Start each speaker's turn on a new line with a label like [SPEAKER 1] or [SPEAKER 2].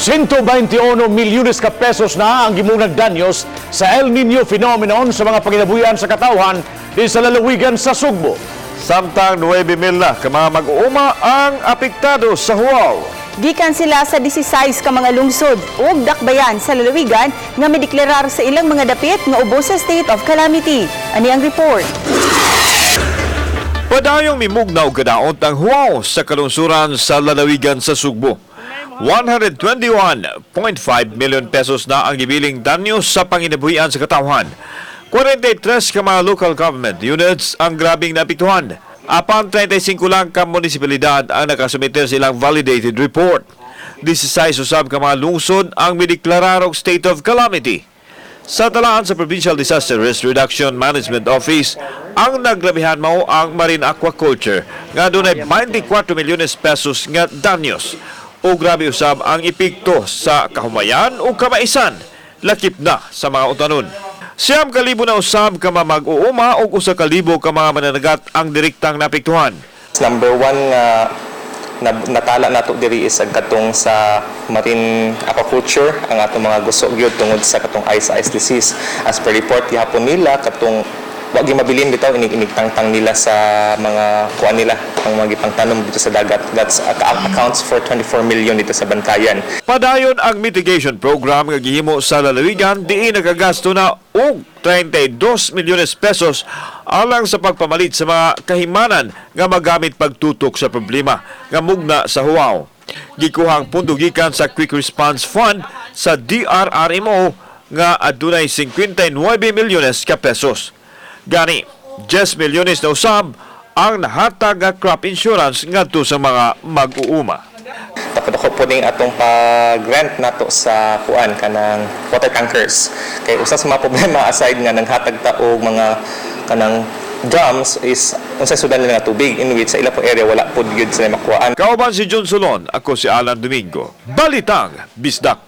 [SPEAKER 1] 121 milyones ka pesos na ang gimunag danyos sa El Nino phenomenon sa mga panginabuhian sa katawhan di sa lalawigan sa Sugbo.
[SPEAKER 2] Samtang 9,000 na ka mga mag-uuma ang apektado sa Huaw.
[SPEAKER 3] Gikan sila sa 16 ka mga lungsod ug dakbayan sa lalawigan nga mideklarar sa ilang mga dapit nga ubos sa state of calamity. Ani ang report.
[SPEAKER 2] Padayong mimugnaw kadaot ang Huaw sa kalungsuran sa lalawigan sa Sugbo. 121.5 million pesos na ang gibiling danyo sa panginabuhian sa katawhan. 43 ka mga local government units ang grabing naapektuhan. Apan 35 lang ka munisipalidad ang nakasumiter silang validated report. 16 usab ka mga lungsod ang mideklarar og state of calamity. Sa talaan sa Provincial Disaster Risk Reduction Management Office, ang naglabihan mao ang marine aquaculture nga dunay 24 milyones pesos nga danyos. O grabe usab ang epekto sa kahumayan o kamaisan, lakip na sa mga utanon. 9,000 na usab ka mga mag-uuma o 1,000 ka mga mananagat ang direktang naapektuhan.
[SPEAKER 4] Number one nga natala nato diri is ang katong sa marine aquaculture, ang atong mga guso gyud tungod sa katong ice disease. As per report gihapon nila katong wa gi mabilin bitaw inigtangtang nila sa mga kuan nila ang mga gipangtanom dito sa dagat. That's accounts for 24 million dito sa Bantayan.
[SPEAKER 2] Padayon ang mitigation program nga gihimo sa lalawigan diin nagagasto na og 32 milyones pesos alang sa pagpamalit sa mga kahimanan nga magamit pagtutok sa problema nga mugna sa Huaw. Gikuhang pundo gikan sa Quick Response Fund sa DRRMO nga adunay 59 milyones ka pesos. Gani, 10 milyones na usab ang nahatag nga crop insurance ngadto sa mga mag-uuma.
[SPEAKER 4] Dako po ning atong pag-grant nato sa kuan kanang water tankers. Kay usa sa mga problema aside nga nanghatag ta og mga kanang drums is unsay sudan nila nga tubig in which sa ila po area wala pud gyud sila makuhaan.
[SPEAKER 2] Kauban si John Solon, ako si Alan Domingo. Balitang Bisdak.